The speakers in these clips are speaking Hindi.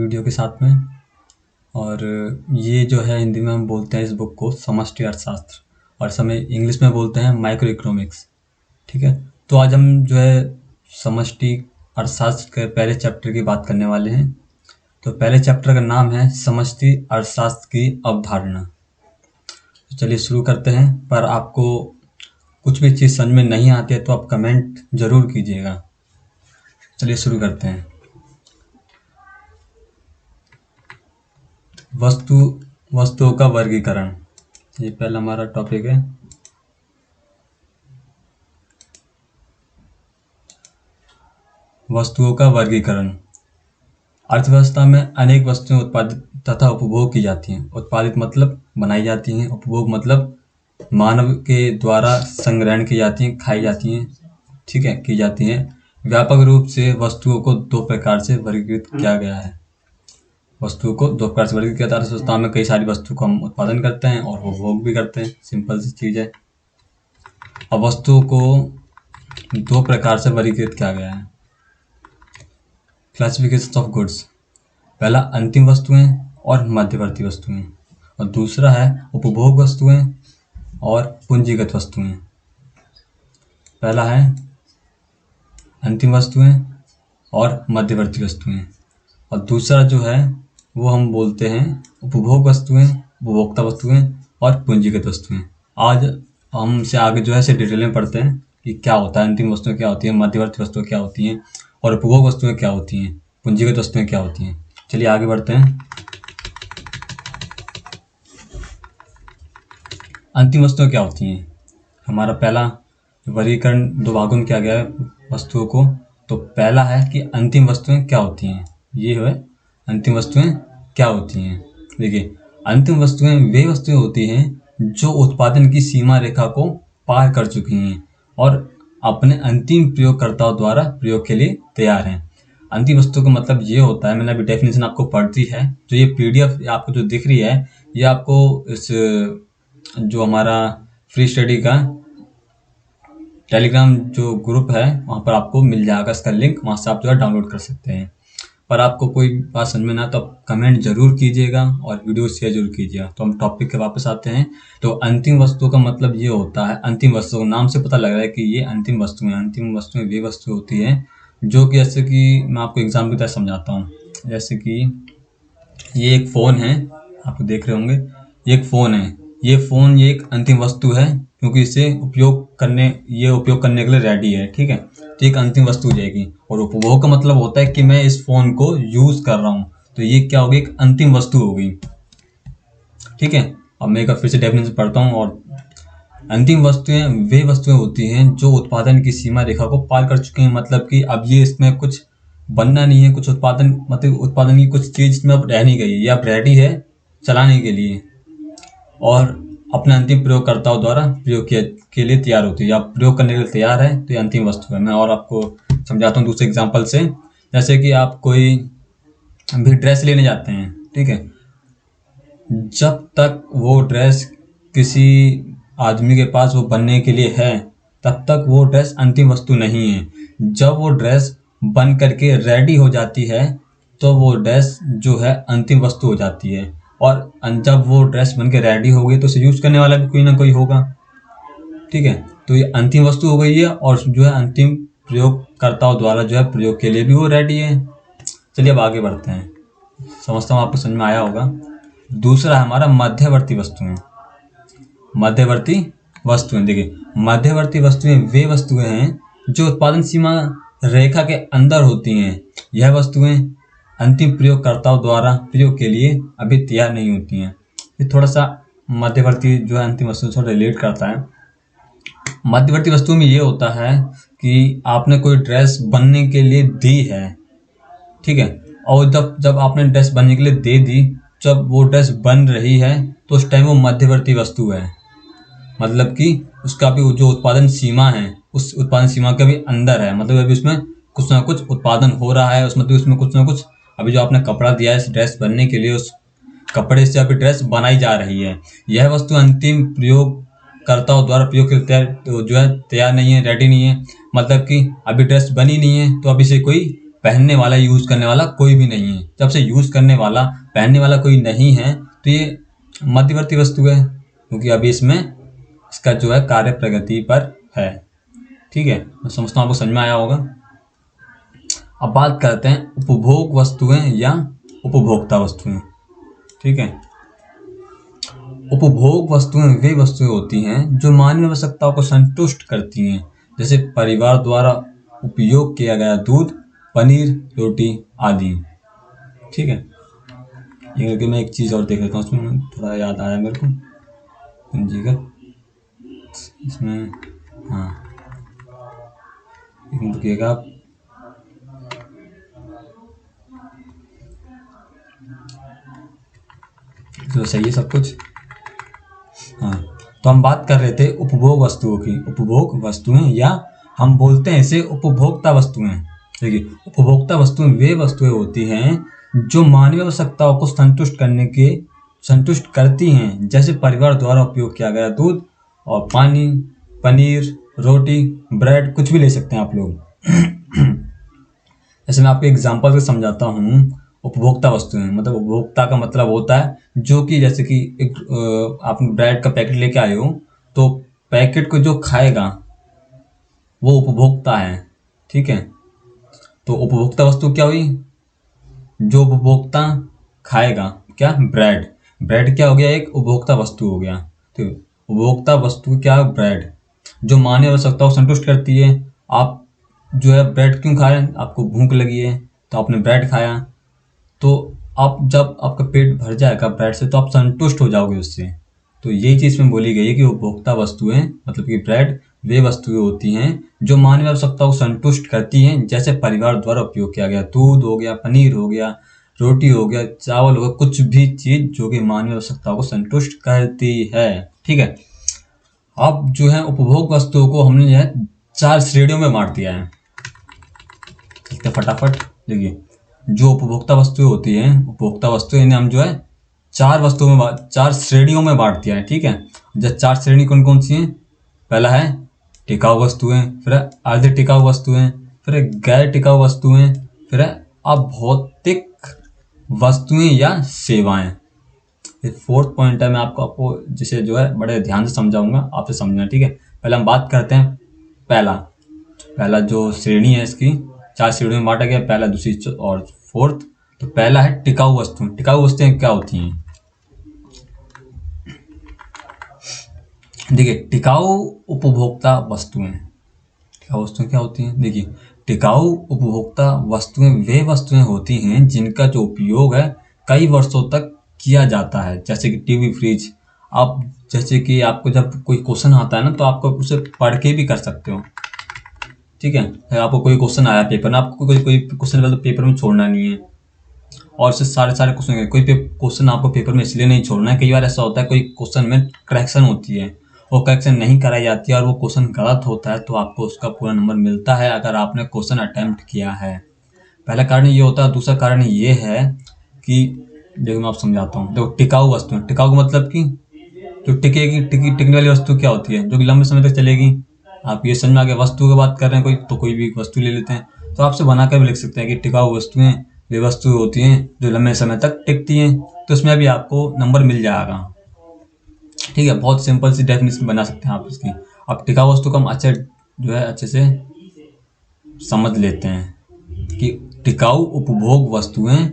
वीडियो के साथ में। और ये जो है हिंदी में हम बोलते हैं इस बुक को समष्टि अर्थशास्त्र, और समय इंग्लिश में बोलते हैं माइक्रो इकोनॉमिक्स। ठीक है, तो आज हम जो है समष्टि अर्थशास्त्र के पहले चैप्टर की बात करने वाले हैं। तो पहले चैप्टर का नाम है समष्टि अर्थशास्त्र की अवधारणा। तो चलिए शुरू करते हैं। पर आपको कुछ भी चीज़ समझ में नहीं आती है तो आप कमेंट ज़रूर कीजिएगा। चलिए शुरू करते हैं। वस्तुओं का वर्गीकरण, ये पहला हमारा टॉपिक है। वस्तुओं का वर्गीकरण। अर्थव्यवस्था में अनेक वस्तुएं उत्पादित तथा उपभोग की जाती हैं। उत्पादित मतलब बनाई जाती हैं, उपभोग मतलब मानव के द्वारा संग्रहण की जाती हैं, खाई जाती हैं, ठीक है, की जाती हैं। व्यापक रूप से वस्तुओं को दो प्रकार से वर्गीकृत किया गया है। वस्तुओं को दो प्रकार से वर्गीकृत किया जाता है। अर्थव्यवस्था में कई सारी वस्तु को हम उत्पादन करते हैं और उपभोग भी करते हैं, सिंपल सी चीज़ है। अब वस्तुओं को दो प्रकार से वर्गीकृत किया गया है। क्लासिफिकेशन ऑफ गुड्स, पहला अंतिम वस्तुएं और मध्यवर्ती वस्तुएं, और दूसरा है उपभोग वस्तुएं और पूंजीगत वस्तुएं। पहला है अंतिम वस्तुएं और मध्यवर्ती वस्तुएं, और दूसरा जो है वो हम बोलते हैं उपभोग वस्तुएं, उपभोक्ता वस्तुएं और पूंजीगत वस्तुएं। आज हमसे आगे जो है इसे डिटेल में पढ़ते हैं कि क्या होता है, अंतिम वस्तुएं क्या होती हैं, मध्यवर्ती वस्तुएं क्या होती हैं और उपभोग वस्तुएं क्या होती हैं, पूंजीगत वस्तुएं क्या होती हैं। चलिए आगे बढ़ते हैं। अंतिम वस्तुएं क्या होती हैं। हमारा पहला वर्गीकरण दो भागों में किया गया है वस्तुओं को। तो पहला है कि अंतिम वस्तुएं क्या होती हैं। ये है अंतिम वस्तुएं क्या होती हैं। देखिए, अंतिम वस्तुएं वे वस्तुएं होती हैं जो उत्पादन की सीमा रेखा को पार कर चुकी हैं और अपने अंतिम प्रयोगकर्ताओं द्वारा प्रयोग के लिए तैयार हैं। अंतिम वस्तु का मतलब ये होता है, मैंने अभी डेफिनेशन आपको पढ़ दी है, जो ये PDF आपको जो दिख रही है ये आपको इस जो हमारा फ्री स्टडी का टेलीग्राम जो ग्रुप है वहाँ पर आपको मिल जाएगा इसका लिंक, वहाँ से आप जो है डाउनलोड कर सकते हैं। पर आपको कोई बात समझ में ना तो आप कमेंट जरूर कीजिएगा और वीडियो शेयर जरूर कीजिएगा। तो हम टॉपिक के वापस आते हैं। तो अंतिम वस्तु का मतलब ये होता है, अंतिम वस्तु नाम से पता लग रहा है कि ये अंतिम वस्तुएं। अंतिम वस्तुएं वे वस्तु होती हैं जो कि, जैसे कि मैं आपको एग्जाम्पल की तरह समझाता हूँ। जैसे कि ये एक फ़ोन है, आप देख रहे होंगे, ये एक फ़ोन है। ये फ़ोन ये एक अंतिम वस्तु है क्योंकि इसे उपयोग करने के लिए रेडी है, ठीक है। तो एक अंतिम वस्तु हो जाएगी। और उपभोग का मतलब होता है कि मैं इस फ़ोन को यूज़ कर रहा हूँ, तो ये क्या होगी, एक अंतिम वस्तु होगी, ठीक है। अब मैं एक फिर से डेफिनेशन पढ़ता हूँ। और अंतिम वस्तुएं वे वस्तुएं होती हैं जो उत्पादन की सीमा रेखा को पार कर चुकी हैं। मतलब कि अब ये इसमें कुछ बनना नहीं है, कुछ उत्पादन मतलब उत्पादन की कुछ चीज़ इसमें अब रह नहीं गई, ये अब रेडी है चलाने के लिए और अपने अंतिम प्रयोगकर्ताओं द्वारा प्रयोग के लिए तैयार होती है, या प्रयोग करने के लिए तैयार है, तो ये अंतिम वस्तु है। मैं और आपको समझाता हूँ दूसरे एग्जाम्पल से। जैसे कि आप कोई भी ड्रेस लेने जाते हैं, ठीक है, जब तक वो ड्रेस किसी आदमी के पास वो बनने के लिए है तब तक वो ड्रेस अंतिम वस्तु नहीं है। जब वो ड्रेस बन करके रेडी हो जाती है तो वो ड्रेस जो है अंतिम वस्तु हो जाती है। और जब वो ड्रेस बन के रेडी हो गई तो उसे यूज़ करने वाला भी कोई ना कोई होगा, ठीक है। तो ये अंतिम वस्तु हो गई है और जो है अंतिम प्रयोगकर्ताओं द्वारा जो है प्रयोग के लिए भी वो रेडी है। चलिए अब आगे बढ़ते हैं, समझता हूँ आपको समझ में आया होगा। दूसरा है हमारा मध्यवर्ती वस्तुएं। मध्यवर्ती वस्तुएं, देखिए, मध्यवर्ती वस्तुएं वे वस्तुएं हैं जो उत्पादन सीमा रेखा के अंदर होती हैं। यह वस्तुएं अंतिम प्रयोगकर्ताओं द्वारा प्रयोग के लिए अभी तैयार नहीं होती हैं। ये थोड़ा सा मध्यवर्ती जो है अंतिम वस्तु से रिलेट करता है। मध्यवर्ती वस्तुओं में ये होता है कि आपने कोई ड्रेस बनने के लिए दी है, ठीक है, और जब आपने ड्रेस बनने के लिए दे दी, जब वो ड्रेस बन रही है तो उस टाइम वो मध्यवर्ती वस्तु है। मतलब कि उसका भी जो उत्पादन सीमा है उस उत्पादन सीमा के भी अंदर है। मतलब अभी उसमें कुछ ना कुछ उत्पादन हो रहा है, उसमें कुछ ना कुछ अभी जो आपने कपड़ा दिया है इस ड्रेस बनने के लिए, उस कपड़े से अभी ड्रेस बनाई जा रही है। यह वस्तु अंतिम प्रयोगकर्ताओं द्वारा प्रयोग के लिए जो है तैयार नहीं है, रेडी नहीं है। मतलब कि अभी ड्रेस बनी नहीं है तो अभी से कोई पहनने वाला, यूज करने वाला कोई भी नहीं है। जब से यूज करने वाला, पहनने वाला कोई नहीं है तो ये मध्यवर्ती वस्तु है, क्योंकि अभी इसमें इसका जो है कार्य प्रगति पर है। ठीक है, मैं समझता हूँ आपको समझ में आया होगा। अब बात करते हैं उपभोग वस्तुएं या उपभोक्ता वस्तुएं। ठीक है, उपभोग वस्तुएं वे वस्तुएं होती हैं जो मानवीय आवश्यकताओं को संतुष्ट करती हैं, जैसे परिवार द्वारा उपयोग किया गया दूध, पनीर, रोटी आदि। ठीक है, ये मैं एक चीज़ और देख लेता हूँ, उसमें थोड़ा याद आया मेरे को, पंजीकृत इसमें, हाँ रुकिएगा आप। तो सही है सब कुछ। हाँ, तो हम बात कर रहे थे उपभोग वस्तुओं की। उपभोग वस्तुएं या हम बोलते हैं इसे उपभोक्ता वस्तुएं। देखिए, उपभोक्ता वस्तुएं वे वस्तुएं होती हैं जो मानवीय आवश्यकताओं को संतुष्ट करती हैं, जैसे परिवार द्वारा उपयोग किया गया दूध और पानी, पनीर, रोटी, ब्रेड, कुछ भी ले सकते हैं आप लोग। जैसे मैं आपको एग्जांपल से समझाता हूँ। उपभोक्ता वस्तुएं मतलब, उपभोक्ता का मतलब होता है जो कि, जैसे कि एक आप ब्रेड का पैकेट लेके आए हो, तो पैकेट को जो खाएगा वो उपभोक्ता है। ठीक है, तो उपभोक्ता वस्तु क्या हुई? जो उपभोक्ता खाएगा, क्या? ब्रेड। ब्रेड क्या हो गया? एक उपभोक्ता वस्तु हो गया। तो उपभोक्ता वस्तु क्या? ब्रेड, जो मानवीय आवश्यकताओं को संतुष्ट करती है। आप जो है ब्रेड क्यों खा रहे हैं? आपको भूख लगी है तो आपने ब्रेड खाया, तो आप जब आपका पेट भर जाएगा ब्रेड से तो आप संतुष्ट हो जाओगे उससे। तो यही चीज़ में बोली गई है कि उपभोक्ता वस्तुएं मतलब कि ब्रेड वे वस्तुएं होती हैं जो मानवीय आवश्यकताओं को संतुष्ट करती हैं, जैसे परिवार द्वारा उपयोग किया गया दूध हो गया, पनीर हो गया, रोटी हो गया, चावल हो गया, कुछ भी चीज़ जो कि मानवीय आवश्यकताओं को संतुष्ट करती है। ठीक है, अब जो है उपभोग वस्तुओं को हमने जो है 4 श्रेणियों में बांट दिया है। चलते फटाफट। देखिए, जो उपभोक्ता वस्तुएं होती हैं, उपभोक्ता वस्तुएं इन्हें हम जो है 4 श्रेणियों में बांट दिया है। ठीक है, जो 4 श्रेणी कौन कौन सी हैं? पहला है टिकाऊ वस्तुएं, फिर है अर्ध टिकाऊ वस्तुएं, फिर है गैर टिकाऊ वस्तुएं, फिर है अभौतिक वस्तुएं या सेवाएं। फिर 4th पॉइंट है, मैं आपको जिसे जो है बड़े ध्यान से समझाऊंगा, आपसे समझना। ठीक है, पहले हम बात करते हैं पहला जो श्रेणी है, इसकी 4 श्रेणियों में बांटा गया, पहला, दूसरी और 4th। तो पहला है टिकाऊ वस्तुएं। टिकाऊ वस्तुएं क्या होती हैं? देखिए, टिकाऊ उपभोक्ता वस्तुएं क्या होती हैं? देखिए, टिकाऊ उपभोक्ता वस्तुएं वे वस्तुएं होती हैं जिनका जो उपयोग है कई वर्षों तक किया जाता है, जैसे कि टीवी, फ्रिज। आप जैसे कि आपको जब कोई क्वेश्चन आता है ना, तो आपको उसे पढ़ के भी कर सकते हो। ठीक है, आपको कोई क्वेश्चन आया पेपर में, आपको कोई क्वेश्चन मतलब पेपर में छोड़ना नहीं है, और उससे सारे क्वेश्चन, कोई क्वेश्चन आपको पेपर में इसलिए नहीं छोड़ना है। कई बार ऐसा होता है कोई क्वेश्चन में करेक्शन होती है, वो करेक्शन नहीं कराई जाती है और वो क्वेश्चन गलत होता है, तो आपको उसका पूरा नंबर मिलता है अगर आपने क्वेश्चन अटेम्प्ट किया है। पहला कारण ये होता है। दूसरा कारण ये है कि, देखो मैं आप समझाता हूँ। देखो, टिकाऊ वस्तु, टिकाऊ मतलब कि जो टिकने वाली वस्तु क्या होती है? जो कि लंबे समय तक चलेगी। आप ये समझ में आ गया। वस्तु की बात कर रहे हैं कोई भी वस्तु ले लेते हैं, तो आपसे बना कर भी लिख सकते हैं कि टिकाऊ वस्तुएं वे वस्तुएं होती हैं जो लंबे समय तक टिकती हैं, तो इसमें भी आपको नंबर मिल जाएगा। ठीक है, बहुत सिंपल सी डेफिनेशन बना सकते हैं आप इसकी। अब टिकाऊ वस्तु को हम अच्छे से समझ लेते हैं कि टिकाऊ उपभोग वस्तुएं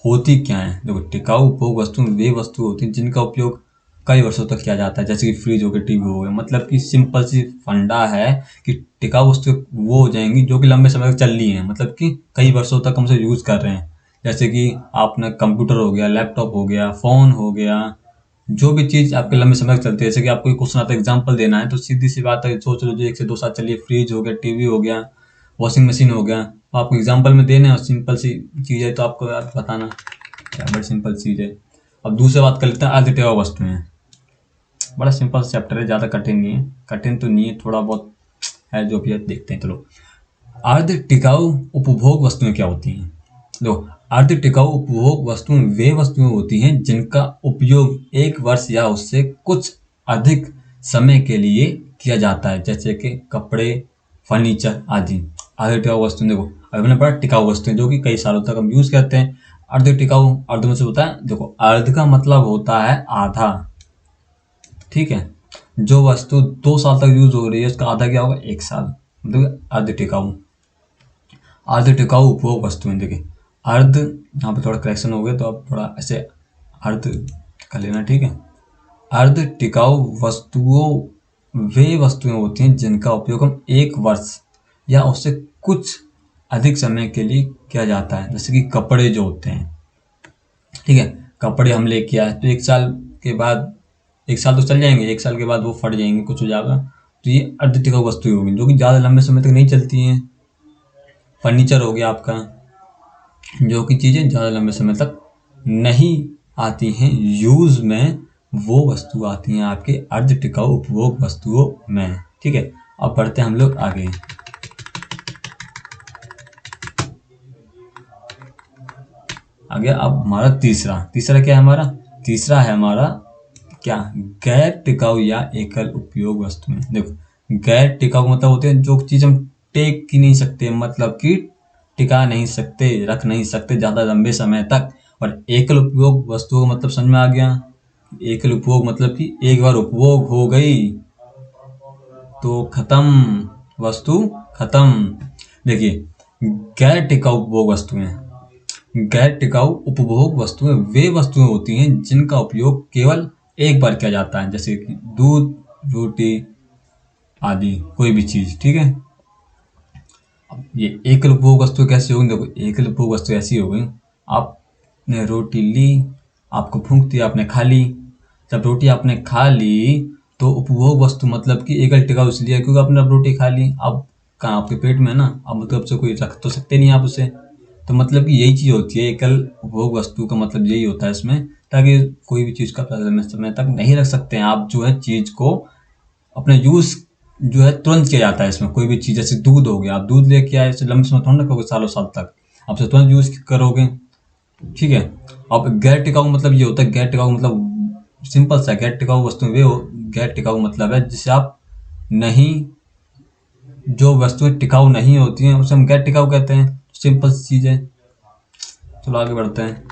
होती क्या हैं। देखो, टिकाऊ उपभोग वस्तुएं वे वस्तुएं होती हैं जिनका उपयोग कई वर्षों तक किया जाता है, जैसे कि फ्रिज हो गया, टीवी हो गया। मतलब कि सिंपल सी फंडा है कि टिकाऊ वस्तुएं वो हो जाएंगी जो कि लंबे समय तक चल रही हैं, मतलब कि कई वर्षों तक हम उसे यूज़ कर रहे हैं। जैसे कि आपने कंप्यूटर हो गया, लैपटॉप हो गया, फ़ोन हो गया, जो भी चीज़ आपके लंबे समय तक चलती है। जैसे कि आपको क्वेश्चन आता है, एग्जाम्पल देना है, तो सीधी सी बात है, सोच लो जो 1 से 2 साल चलिए, फ्रिज हो गया, टीवी हो गया, वॉशिंग मशीन हो गया, तो आपको एग्जाम्पल में देना है और सिंपल सी चीज़ है, तो आपको बताना क्या, बड़ी सिंपल चीज़ है। अब दूसरी बात कर लेते हैं अर्ध टिकाऊ वस्तुएं। बड़ा सिंपल चैप्टर है, ज़्यादा कठिन नहीं है। कठिन तो नहीं है, थोड़ा बहुत है, जो भी है देखते हैं। चलो, अर्ध टिकाऊ उपभोग वस्तुएं क्या होती हैं? लो, अर्ध टिकाऊ उपभोग वस्तुएं वे वस्तुएं होती हैं जिनका उपयोग 1 वर्ष या उससे कुछ अधिक समय के लिए किया जाता है, जैसे कि कपड़े, फर्नीचर आदि। अर्ध टिकाऊ वस्तुएं, देखो, अब हमने पढ़ा टिकाऊ वस्तुएं जो कि कई सालों तक हम यूज करते हैं। अर्ध टिकाऊ, अर्ध में से होता है, देखो अर्ध का मतलब होता है आधा, ठीक है। जो वस्तु 2 साल तक यूज हो रही है उसका आधा क्या होगा, 1 साल, मतलब अर्ध टिकाऊ। अर्ध टिकाऊ उपभोग वस्तुएं, देखिए अर्ध, यहाँ पे थोड़ा करेक्शन हो गया तो अब थोड़ा ऐसे अर्ध कर लेना, ठीक है। अर्ध टिकाऊ वस्तुओं वे वस्तुएं होती हैं जिनका उपयोग हम 1 वर्ष या उससे कुछ अधिक समय के लिए किया जाता है, जैसे कि कपड़े जो होते हैं, ठीक है। कपड़े हम लेके आए तो 1 साल के बाद, 1 साल तो चल जाएंगे, 1 साल के बाद वो फट जाएंगे, कुछ हो जाएगा, तो ये अर्ध टिकाऊ वस्तुएं होगी जो कि ज़्यादा लंबे समय तक नहीं चलती हैं। फर्नीचर हो गया आपका, जो कि चीज़ें ज़्यादा लंबे समय तक नहीं आती हैं यूज़ में, वो वस्तु आती हैं आपके अर्ध टिकाऊ उपभोग वस्तुओं में, ठीक है। अब बढ़ते हैं हम लोग आगे। अब हमारा तीसरा क्या है हमारा, तीसरा है हमारा क्या, गैर टिकाऊ या एकल उपयोग वस्तुएं। देखो गैर टिकाऊ मतलब होते हैं जो चीज़ हम टेक की नहीं सकते, मतलब कि टिका नहीं सकते, रख नहीं सकते ज़्यादा लंबे समय तक। और एकल उपयोग वस्तुओं का मतलब समझ में आ गया। एकल उपयोग मतलब कि एक बार उपभोग हो गई तो खत्म, वस्तु खत्म। देखिए गैर टिकाऊ उपभोग वस्तुएं, गैर टिकाऊ उपभोग वस्तुएं वे वस्तुएं होती हैं जिनका उपयोग केवल एक बार किया जाता है, जैसे कि दूध, रोटी आदि, कोई भी चीज, ठीक है। अब ये एकल उपभोग वस्तु कैसे होगी, देखो एकल उपभोग वस्तु ऐसी हो गई, आपने रोटी ली, आपको भूख थी, आपने खा ली। जब रोटी आपने खा ली तो उपभोग वस्तु मतलब कि एकल टिकाऊ इसलिए क्योंकि आपने अब रोटी खा ली, अब कहाँ आपके पेट में है ना, अब मतलब से कोई रख तो सकते नहीं आप उसे, तो मतलब कि यही चीज़ होती है एकल उपभोग वस्तु का मतलब यही होता है इसमें, ताकि कोई भी चीज़ का लंबे समय तक नहीं रख सकते हैं आप, जो है चीज़ को अपने यूज़ जो है तुरंत किया जाता है इसमें। कोई भी चीज़ जैसे दूध हो गया, आप दूध लेके आए, इसे लंबे समय थोड़ा रखोगे, सालों साल तक आप इसे तुरंत यूज़ करोगे, ठीक है। अब गैर टिकाऊ मतलब ये होता है, गैर टिकाऊ मतलब सिंपल सा, गैर टिकाऊ वस्तुएं वे हो, गैर टिकाऊ मतलब है जिसे आप नहीं, जो वस्तुएं टिकाऊ नहीं होती हैं उसे हम गैर टिकाऊ कहते हैं, सिंपल सी चीज़ है। चलो आगे बढ़ते हैं।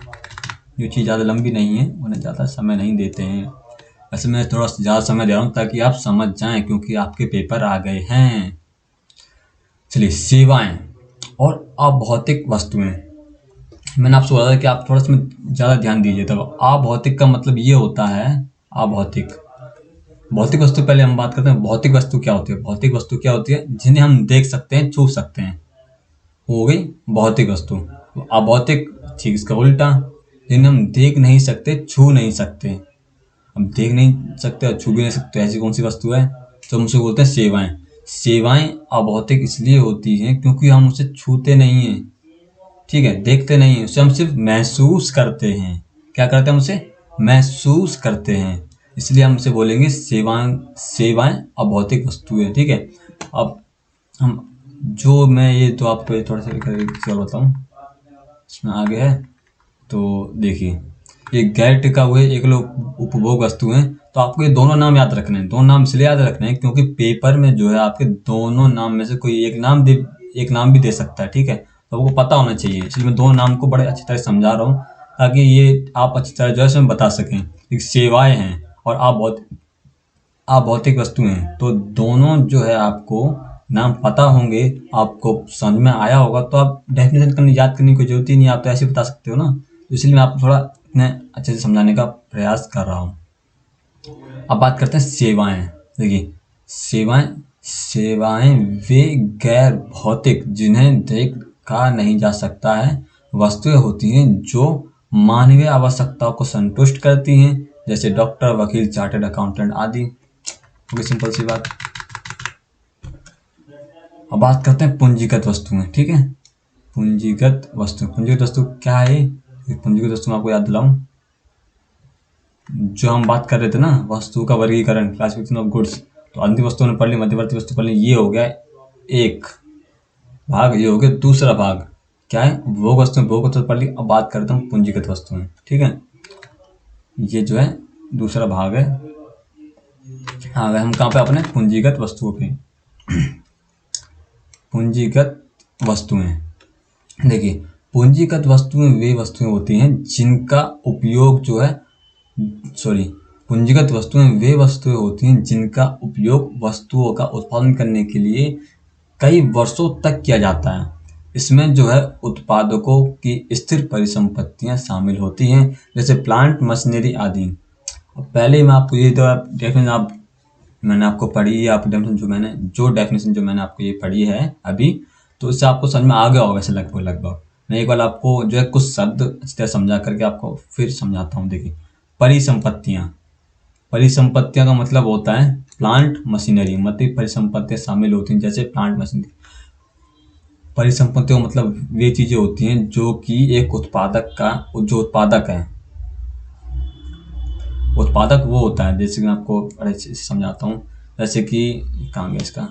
जो चीज़ ज़्यादा लंबी नहीं है उन्हें ज़्यादा समय नहीं देते हैं। वैसे मैं थोड़ा ज़्यादा समय दे रहा हूँ ताकि आप समझ जाएं, क्योंकि आपके पेपर आ गए हैं। चलिए सेवाएं और अभौतिक वस्तुएं, मैंने आपसे बोला था कि आप थोड़ा इसमें ज़्यादा ध्यान दीजिए। तब अभौतिक का मतलब ये होता है, अभौतिक, भौतिक वस्तु पहले हम बात करते हैं। भौतिक वस्तु क्या होती है, भौतिक वस्तु क्या होती है, जिन्हें हम देख सकते हैं, छू सकते हैं, हो गई भौतिक वस्तु। अभौतिक ठीक इसका उल्टा, जिन्हें हम देख नहीं सकते, छू नहीं सकते। हम देख नहीं सकते और छू भी नहीं सकते, ऐसी कौन सी वस्तु है, तो हम उसे बोलते हैं सेवाएं। सेवाएं अभौतिक इसलिए होती हैं क्योंकि हम उसे छूते नहीं हैं, ठीक है, देखते नहीं हैं, उसे हम सिर्फ महसूस करते हैं। क्या करते हैं, हम उसे महसूस करते हैं, इसलिए हम उसे बोलेंगे सेवाएं। सेवाएं अभौतिक वस्तु है, ठीक है। अब हम जो मैं ये तो आपको थोड़ा सा और बताऊँ, इसमें आगे है तो देखिए, ये गैर टिकाऊ हुए एकल उपभोग वस्तु हैं, तो आपको ये दोनों नाम याद रखने हैं। दोनों नाम इसलिए याद रखने हैं क्योंकि पेपर में जो है आपके दोनों नाम में से कोई एक नाम भी दे सकता है, ठीक है, तो आपको पता होना चाहिए। इसलिए मैं दोनों नाम को बड़े अच्छी तरह समझा रहा हूँ ताकि ये आप अच्छी तरह जो है इसमें बता सकें। एक सेवाएं हैं और अभौतिक वस्तुएं हैं, तो दोनों जो है आपको नाम पता होंगे, आपको समझ में आया होगा, तो आप डेफिनेशन याद करने की जरूरत ही नहीं, आप तो ऐसे बता सकते हो ना। तो इसलिए मैं आपको थोड़ा इतने अच्छे से समझाने का प्रयास कर रहा हूँ। अब बात करते हैं सेवाएं। देखिए सेवाएं, सेवाएं वे गैर भौतिक जिन्हें देखा नहीं जा सकता है वस्तुएं होती हैं जो मानवीय आवश्यकताओं को संतुष्ट करती हैं, जैसे डॉक्टर, वकील, चार्टर्ड अकाउंटेंट आदि। सिंपल सी बात। अब बात करते हैं पूंजीगत वस्तुएं, ठीक है। पूंजीगत वस्तु क्या है, पूंजीगत वस्तु में आपको याद दिलाऊं, जो हम बात कर रहे थे ना, वस्तु का वर्गीकरण, क्लासिफिकेशन ऑफ गुड्स, तो अंतिम वस्तु ने पढ़ ली, मध्यवर्ती वस्तु पढ़ ली, ये हो गया एक भाग, ये हो गया दूसरा भाग, क्या है, भोग वस्तु पढ़ ली। अब बात करता हूँ पूंजीगत वस्तुएं, ठीक है। ये जो है दूसरा भाग है। आ गए हम कहाँ पे, अपने पूंजीगत वस्तुओं पे। पूंजीगत वस्तुएं, देखिए, पूंजीगत वस्तुएं वे वस्तुएं होती हैं जिनका उपयोग जो है सॉरी पूंजीगत वस्तुएं वे वस्तुएं होती हैं जिनका उपयोग वस्तुओं का उत्पादन करने के लिए कई वर्षों तक किया जाता है। इसमें जो है उत्पादकों की स्थिर परिसंपत्तियां शामिल होती हैं, जैसे प्लांट, मशीनरी आदि। पहले ही मैं आपको ये डेफिनेशन मैंने आपको पढ़ी है, आप डेफिनेशन जो मैंने आपको ये पढ़ी है अभी, तो इससे आपको समझ में आ गया होगा ऐसे लगभग। मैं एक बार आपको जो है कुछ शब्द इस तरह समझा करके आपको फिर समझाता हूँ। देखिए, परिसंपत्तियाँ का मतलब होता है प्लांट मशीनरी, मतलब परिसंपत्तियाँ शामिल होती हैं जैसे प्लांट मशीनरी। परिसंपत्तियों का मतलब वे चीज़ें होती हैं जो कि एक उत्पादक वो होता है, जैसे कि मैं आपको बड़े अच्छे से समझाता हूँ। जैसे कि कहाँ गया इसका,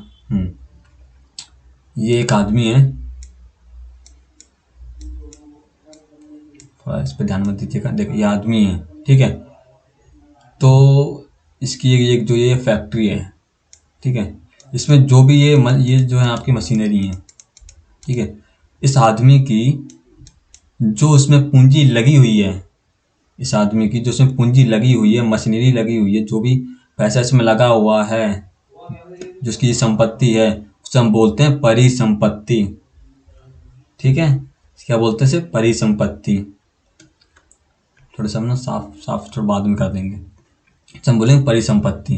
ये एक आदमी है, थोड़ा इस पर ध्यान मत दीजिएगा। देखिए, ये आदमी है, ठीक है, तो इसकी एक जो ये फैक्ट्री है, ठीक है, इसमें जो भी ये जो है आपकी मशीनरी है, ठीक है, इस आदमी की जो उसमें पूंजी लगी हुई है, मशीनरी लगी हुई है, जो भी पैसा इसमें लगा हुआ है, जो उसकी संपत्ति है, उसे हम बोलते हैं परिसंपत्ति। ठीक है, क्या बोलते हैं इसे? परिसंपत्ति। थोड़ा सा हम ना साफ थोड़ा बाद में कर देंगे। हम बोलेंगे परिसंपत्ति।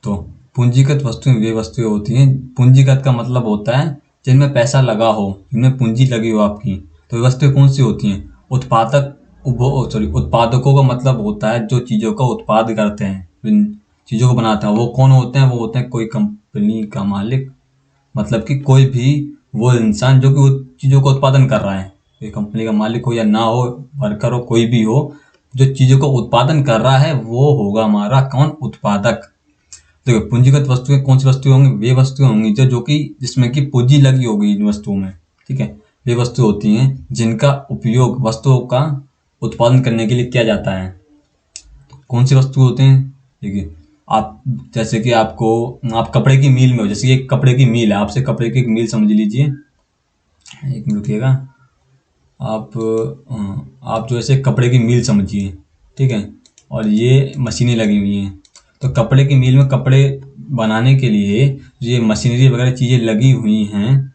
तो पूंजीगत वस्तुएं वे वस्तुएं होती हैं, पूंजीगत का मतलब होता है जिनमें पैसा लगा हो, जिनमें पूंजी लगी हो आपकी। तो वे वस्तुएं कौन सी होती हैं? उत्पादकों का मतलब होता है जो चीज़ों का उत्पाद करते हैं, जिन चीज़ों को बनाते हैं। वो कौन होते हैं? वो होते हैं कोई कंपनी का मालिक, मतलब कि कोई भी वो इंसान जो कि वो चीज़ों का उत्पादन कर रहा है, कोई कंपनी का मालिक हो या ना हो, वर्कर हो, कोई भी हो, जो चीज़ों का उत्पादन कर रहा है वो होगा हमारा कौन? उत्पादक। देखो, पूंजीगत वस्तुएं कौन सी वस्तुएं होंगी? वे वस्तुएं होंगी जो कि जिसमें कि पूंजी लगी होगी इन वस्तुओं में। ठीक है, वे वस्तुएं होती हैं जिनका उपयोग वस्तुओं का उत्पादन करने के लिए किया जाता है। तो कौन सी वस्तु होते हैं? देखिए, आप जैसे कि आप कपड़े की मील में हो, जैसे कि एक कपड़े की मील है, आपसे कपड़े की एक मील समझ लीजिए। एक मिनट रुकिएगा। आप जो ऐसे कपड़े की मील समझिए, ठीक है, और ये मशीनें लगी हुई हैं। तो कपड़े की मील में कपड़े बनाने के लिए जो ये मशीनरी वगैरह चीज़ें लगी हुई हैं,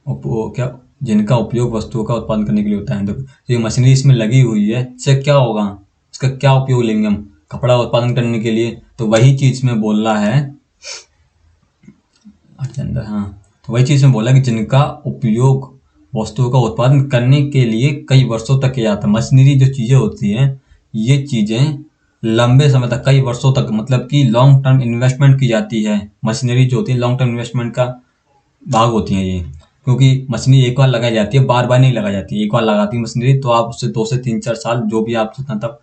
क्या जिनका उपयोग वस्तुओं का उत्पादन करने के लिए होता है। तो ये मशीनरी इसमें लगी हुई है, इससे क्या होगा? इसका क्या उपयोग लेंगे हम? कपड़ा उत्पादन करने के लिए। तो वही चीज़ में बोल रहा है हाँ, तो वही चीज़ में बोला कि जिनका उपयोग वस्तुओं का उत्पादन करने के लिए कई वर्षों तक किया जाता है। मशीनरी जो चीज़ें होती हैं, ये चीज़ें लंबे समय तक, कई वर्षों तक, मतलब कि लॉन्ग टर्म इन्वेस्टमेंट की जाती है। मशीनरी जो होती है लॉन्ग टर्म इन्वेस्टमेंट का भाग होती हैं ये, क्योंकि मशीनरी एक बार लगाई जाती है, बार बार नहीं लगाई जाती। एक बार लगाती है मशीनरी तो आप उससे 2 से 3-4 साल जो भी आप जितना तक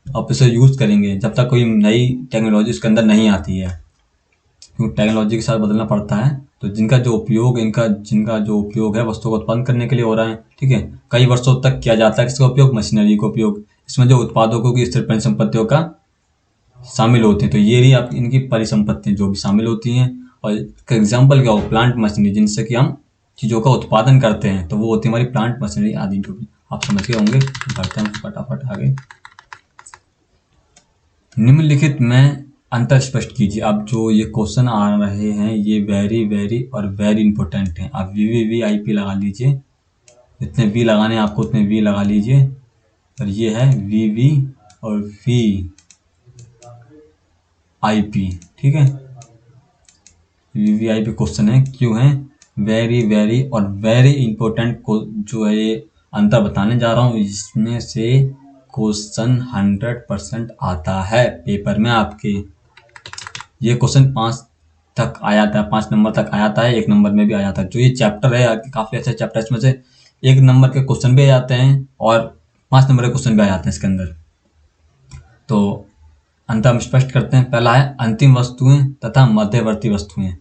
आप इसे यूज़ करेंगे, जब तक कोई नई टेक्नोलॉजी उसके अंदर नहीं आती है, क्योंकि टेक्नोलॉजी के साथ बदलना पड़ता है। तो जिनका जो उपयोग है वस्तु को उत्पादन करने के लिए हो रहा है, ठीक है, कई वर्षों तक किया जाता है। किसका उपयोग? मशीनरी का उपयोग। इसमें जो उत्पादकों की स्थिर परिसंपत्तियों का शामिल होते हैं। तो ये रही आप इनकी परिसंपत्तियां जो भी शामिल होती हैं। और इसका एग्जाम्पल क्या हो? प्लांट मशीनरी, जिनसे कि हम चीज़ों का उत्पादन करते हैं, तो वो होती है हमारी प्लांट मशीनरी आदि। जो भी आप समझ गए होंगे। बढ़ते हैं फटाफट आगे। निम्नलिखित में अंतर स्पष्ट कीजिए। अब जो ये क्वेश्चन आ रहे हैं ये वेरी वेरी और वेरी इंपॉर्टेंट हैं। आप VVVIP लगा लीजिए, जितने वी लगाने हैं आपको उतने वी लगा लीजिए। और ये है VV और VIP, ठीक है। VVIP क्वेश्चन है, क्यों है? वेरी वेरी और वेरी इंपॉर्टेंट को जो है ये अंतर बताने जा रहा हूँ। इसमें से क्वेश्चन 100% आता है पेपर में आपके। ये क्वेश्चन 5 तक आया था, 5 नंबर तक आया था, 1 नंबर में भी आया था। जो ये चैप्टर है काफ़ी अच्छा चैप्टर है, इसमें से 1 नंबर के क्वेश्चन भी आ जाते हैं और 5 नंबर के क्वेश्चन भी आ जाते हैं इसके अंदर। तो अंतर हम स्पष्ट करते हैं। पहला है अंतिम वस्तुएं तथा मध्यवर्ती वस्तुएं।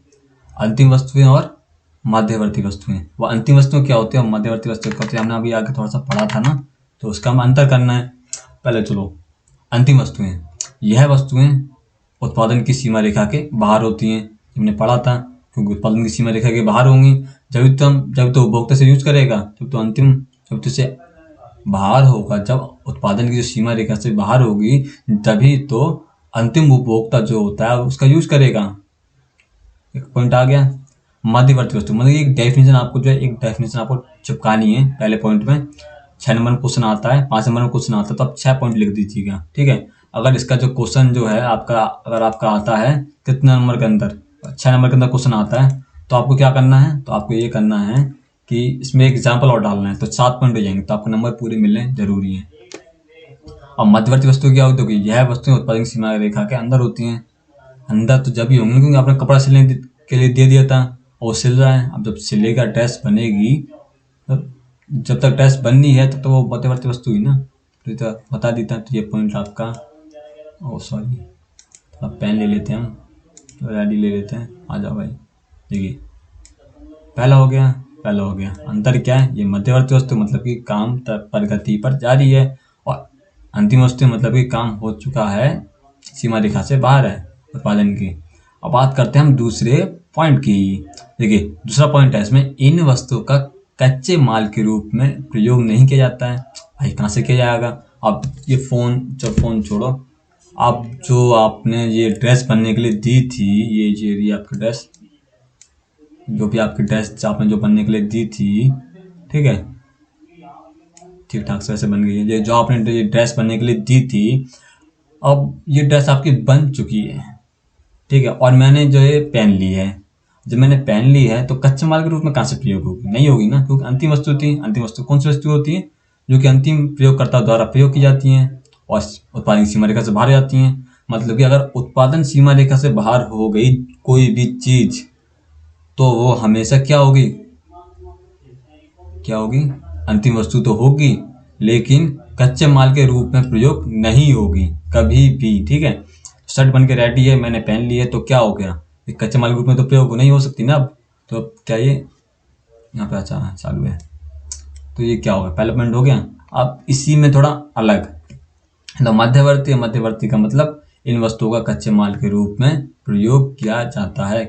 अंतिम वस्तुएं और मध्यवर्ती वस्तुएं। वो अंतिम वस्तुएं क्या होती है और मध्यवर्ती वस्तुएं क्या होती है, हमने अभी आगे थोड़ा सा पढ़ा था ना, तो उसका हम अंतर करना है। पहले चलो, अंतिम वस्तुएं, यह वस्तुएं उत्पादन की सीमा रेखा के बाहर होती हैं, हमने पढ़ा था। क्योंकि उत्पादन की सीमा रेखा के बाहर होंगी। जब तो उपभोक्ता से यूज करेगा, जब तो इसे बाहर होगा, जब उत्पादन की जो सीमा रेखा से बाहर होगी तभी तो अंतिम उपभोक्ता जो होता है उसका यूज करेगा। एक पॉइंट आ गया। मध्यवर्ती वस्तु मतलब एक डेफिनेशन आपको चिपकानी है पहले पॉइंट में। 6 नंबर में क्वेश्चन आता है, 5 नंबर में क्वेश्चन आता है, तो आप 6 पॉइंट लिख दीजिएगा, ठीक है। अगर इसका जो क्वेश्चन जो है अगर आपका आता है कितना नंबर के अंदर, 6 नंबर के अंदर क्वेश्चन आता है, तो आपको क्या करना है, तो आपको ये करना है कि इसमें एग्जाम्पल और डालना है, तो 7 पॉइंट हो जाएंगे, तो आपको नंबर पूरे मिलने जरूरी है। अब मध्यवर्ती वस्तु क्या होती है, यह वस्तुएं उत्पादन की सीमा रेखा के अंदर होती हैं। अंदर तो जब ही होंगे क्योंकि आपने कपड़ा सिलने के लिए दे दिया था और सिल रहा है। अब जब सिलेगा, ड्रेस बनेगी, तब जब तक ड्रेस बननी है तब तो वो मध्यवर्ती वस्तु ही ना। तो बता देता तो ये पॉइंट आपका, ओ सॉरी, थोड़ा पेन ले लेते हैं हम, तो रेडी ले लेते हैं। आ जाओ भाई, देखिए पहला हो गया। अंतर क्या है, ये मध्यवर्ती वस्तु मतलब कि काम प्रगति पर जारी है, और अंतिम वस्तु मतलब कि काम हो चुका है, सीमा रेखा से बाहर है उत्पादन की। अब बात करते हैं हम दूसरे पॉइंट की। देखिए दूसरा पॉइंट है इसमें, इन वस्तुओं का कच्चे माल के रूप में प्रयोग नहीं किया जाता है। भाई कहाँ से किया जाएगा। अब ये फोन छोड़ो, अब जो आपने ये ड्रेस बनने के लिए दी थी, ये आपकी ड्रेस, जो भी आपकी ड्रेस आपने जो बनने के लिए दी थी, ठीक है, ठीक ठाक से वैसे बन गई है। ये जो आपने ड्रेस बनने के लिए दी थी, अब ये ड्रेस आपकी बन चुकी है, ठीक है, और मैंने जो ये पहन ली है। जब मैंने पहन ली है तो कच्चे माल के रूप में कहाँ से प्रयोग होगी, नहीं होगी ना, क्योंकि अंतिम वस्तु थी। अंतिम वस्तु कौन सी वस्तु होती है, जो कि अंतिम प्रयोगकर्ता द्वारा प्रयोग की जाती हैं और उत्पादन सीमा रेखा से बाहर जाती हैं। मतलब कि अगर उत्पादन सीमा रेखा से बाहर हो गई कोई भी चीज, तो वो हमेशा क्या होगी, अंतिम वस्तु तो होगी, लेकिन कच्चे माल के रूप में प्रयोग नहीं होगी कभी भी, ठीक है। शर्ट बन के रेडी है, मैंने पहन ली है, तो क्या हो गया, कच्चे माल के रूप में तो प्रयोग नहीं हो सकती ना अब। तो अब क्या ये यहाँ पे अच्छा चालू है, तो ये क्या होगा, पहला पॉइंट हो गया। अब इसी में थोड़ा अलग, तो मध्यवर्ती का मतलब इन वस्तुओं का कच्चे माल के रूप में प्रयोग किया जाता है।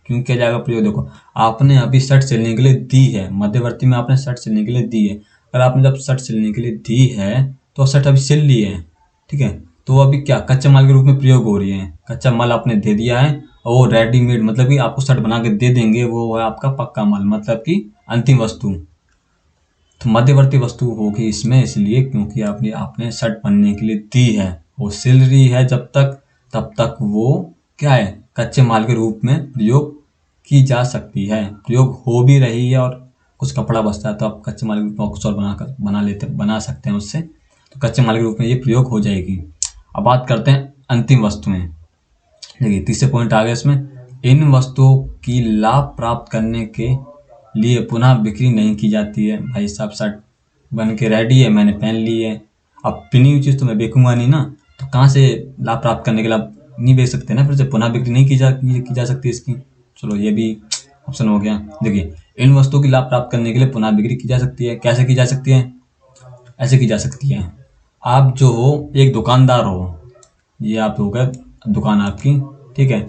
क्यों किया जाएगा प्रयोग, देखो आपने अभी शर्ट सिलने के लिए दी है, मध्यवर्ती में आपने शर्ट सिलने के लिए दी है। अगर आपने जब शर्ट सिलने के लिए दी है तो शर्ट अभी सिल ली है, ठीक है, तो वो अभी क्या कच्चे माल के रूप में प्रयोग हो रही है। कच्चा माल आपने दे दिया है और वो रेडीमेड मतलब कि आपको शर्ट बना के दे देंगे, वो है आपका पक्का माल, मतलब कि अंतिम वस्तु। तो मध्यवर्ती वस्तु होगी इसमें इसलिए क्योंकि आपने शर्ट बनने के लिए दी है, वो सिल रही है जब तक, तब तक वो क्या है, कच्चे माल के रूप में प्रयोग की जा सकती है। प्रयोग हो भी रही है और कुछ कपड़ा बचता है तो आप कच्चे माल के रूप में कुछ और बना सकते हैं उससे, तो कच्चे माल के रूप में ये प्रयोग हो जाएगी। अब बात करते हैं अंतिम वस्तुएं। देखिए तीसरे पॉइंट आ गया इसमें, इन वस्तुओं की लाभ प्राप्त करने के लिए पुनः बिक्री नहीं की जाती है। भाई साहब शर्ट बन के रेडी है, मैंने पहन ली है, अब पिनी हुई चीज़ तो मैं बेचूंगा नहीं ना, तो कहाँ से लाभ प्राप्त करने के लिए आप नहीं बेच सकते ना, फिर से पुनः बिक्री नहीं की जा सकती इसकी। चलो ये भी ऑप्शन हो गया। देखिए इन वस्तुओं की लाभ प्राप्त करने के लिए पुनः बिक्री की जा सकती है। कैसे की जा सकती है, ऐसे की जा सकती है, आप जो हो एक दुकानदार हो, ये आप हो गए दुकान आपकी, ठीक है,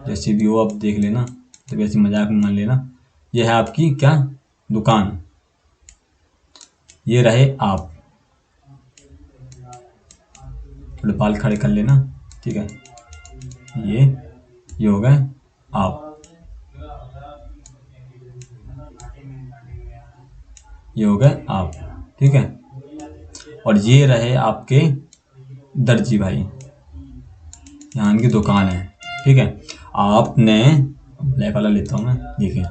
जैसे भी हो आप देख लेना, तो वैसे मजाक में मान लेना। ये है आपकी क्या दुकान, ये रहे आप, थोड़े बाल खड़े कर लेना, ठीक है, ये हो गए आप, ये हो गए आप, ठीक है, और ये रहे आपके दर्जी भाई, यहाँ इनकी दुकान है, ठीक है। आपने ब्लैक वाला लेता हूँ मैं, देखिए